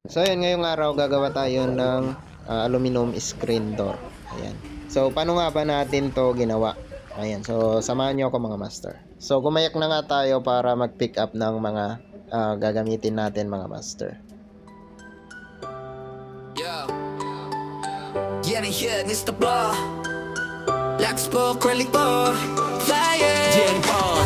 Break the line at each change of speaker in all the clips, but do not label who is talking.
So ayun, ngayong araw gagawa tayo ng aluminum screen door. Ayan. So paano nga ba natin to ginawa? Ayan. So samahan nyo ako mga master. So gumayak na nga tayo para mag-pick up ng mga gagamitin natin mga master.
Yeah. Getting here, Mr. Bar. Black Sport, curly bar. Flying.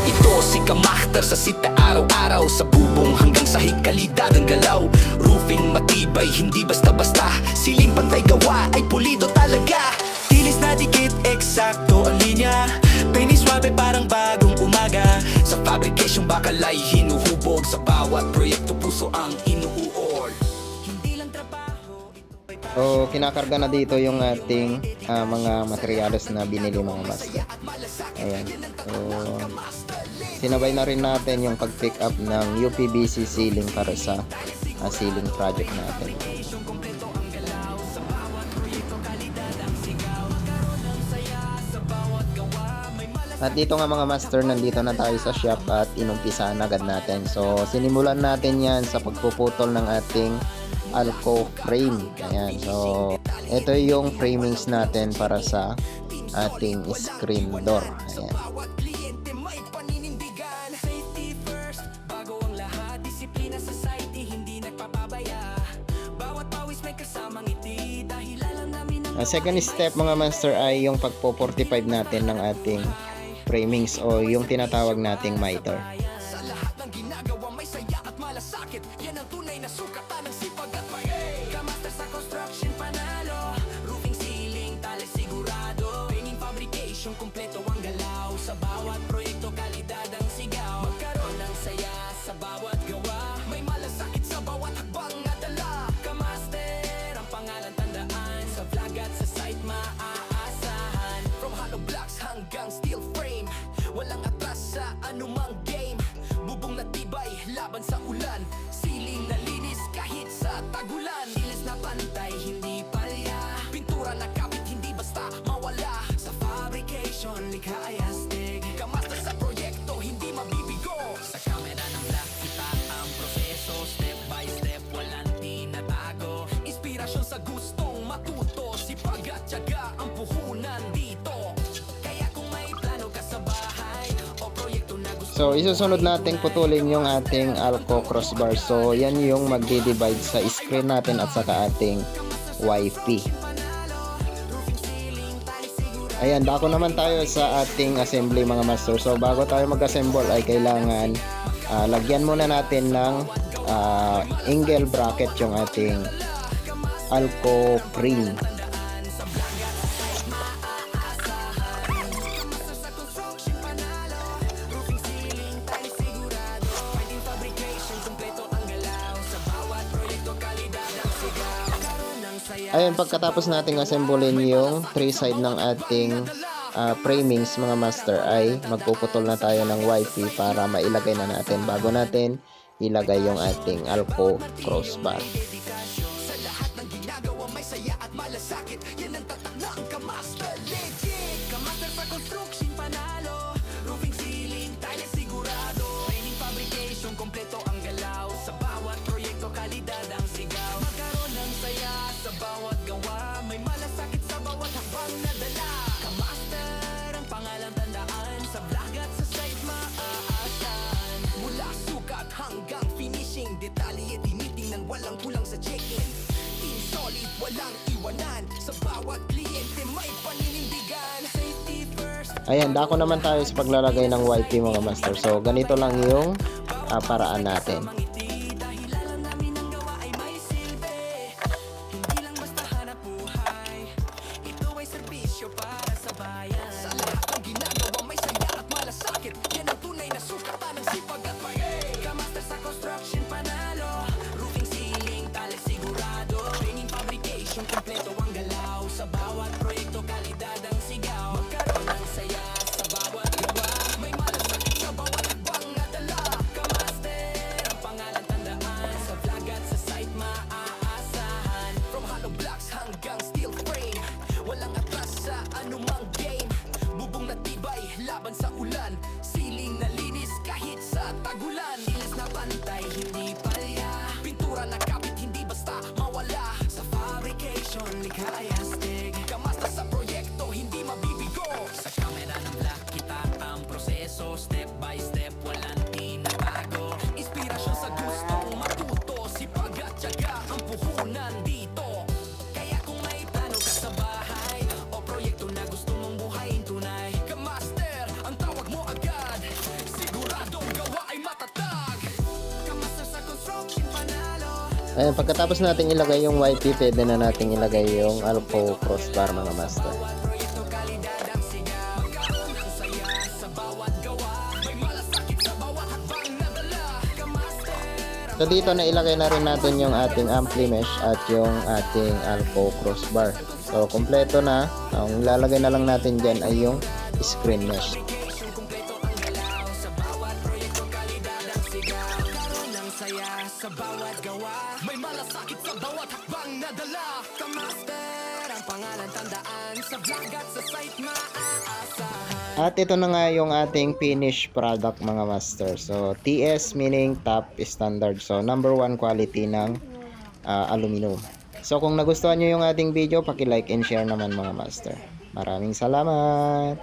Ito si Kamaster sa sita araw-araw. Sa bubong hanggang sa hikalidad ang galaw. Roofing matibay, hindi basta-basta. Siling pantay gawa ay pulido talaga. Tilis na dikit, eksakto ang linya. Penis swabe parang bagong umaga. Sa fabrication bakalay hinuhubog. Sa bawat proyekto puso ang inuuol. Hindi lang trabaho.
So kinakarga na dito yung ating mga materials na binili mga master. Ayan. So sinabay na rin natin yung pag-pick up ng UPVC ceiling para sa ceiling project natin. At dito nga mga master, nandito na tayo sa shop at inumpisahan agad natin. So sinimulan natin yan sa pagpuputol ng ating Alco frame. Ayan. So ito yung framings natin para sa ating screen door. Ayan. Second step mga master ay yung pagpo-45 natin ng ating framings o yung tinatawag nating miter.
Sa lahat ng ginagawa may saya at malasakit. Yan ang tunay na sukatan ng sipag at pagay. Kamaster sa construction panalo. Roofing, ceiling, tali sigurado. Painting, fabrication, kumpleto ang galaw. Sa bawat proyekto kalidad ang sigaw. Magkaroon ng saya sa bawat gawa. May malasakit sa bawat hakbang na dala. Kamaster ang pangalan tandaan. Sa vlog at sa site maaasahan. From hollow blocks hanggang steel frame. Walang atras sa anumang game. Bubong na tibay, laban sa ulan. Siling na linis kahit sa tagulan. Ilis na pantay, hindi palya. Pintura na kapit, hindi basta mawala. Sa fabrication, likha ay astig. Kamaster sa proyekto, hindi mabibigo. Sa kamera ng black, kita ang proseso. Step by step, walang tinatago. Inspirasyon sa gustong matuto. Sipag at tiyaga ang puhunan dito.
So isusunod nating putulin yung ating Alco crossbar. So yan yung magdi-divide sa screen natin at saka ating wifi. Ayan, dako naman tayo sa ating assembly mga master. So bago tayo mag-assemble ay kailangan lagyan muna natin ng angle bracket yung ating Alco frame. Ayun, pagkatapos nating assemblein yung three side ng ating framings mga master ay magpuputol na tayo ng wifi para mailagay na natin bago natin ilagay yung ating Alco crossbar.
Sa lahat ng ginagawa may saya at malasakit. Yan ang tatak ng Kamaster. Legit! Kamaster sa construction panalo. Roofing, ceiling, tile sigurado. Painting, fabrication, kompleto ang galaw. Sa bawat proyekto kalidad ang sigaw. Magkaroon ng saya sa bawat gawa. May malasakit sa bawat hakbang na dala. Kamaster ang pangalan tandaan. Sa vlog at sa site maaasahan. Mula sukat hanggang finishing. Detalye tinitingnan walang kulang sa check-in. Team solid, walang iwanan. Sa bawat kliyente may paninindigan. Safety first.
Ayan, dako naman tayo sa paglalagay ng wifi mga master. So ganito lang yung paraan natin.
Kompleto ang galaw. Sa bawat proyekto kalidad ang sigaw. Magkaroon ng saya sa bawat gawa. May malasakit sa bawat hakbang na dala. Kamaster ang pangalan.
Ayan, pagkatapos natin ilagay yung YP, pwede na natin ilagay yung Alco crossbar mga master. So dito na ilagay na rin natin yung ating ampli mesh at yung ating Alco crossbar. So kompleto na. Ang ilalagay na lang natin dyan ay yung screen mesh.
Sa bawat gawa, may malasakit sa bawat hakbang nadala. Kamaster, ang pangalan tandaan, sa vlog at sa site maaasahan.
At ito na nga yung ating finished product mga master. So TS meaning top standard. So number 1 quality ng aluminum. So kung nagustuhan nyo yung ating video, paki-like and share naman mga master. Maraming salamat!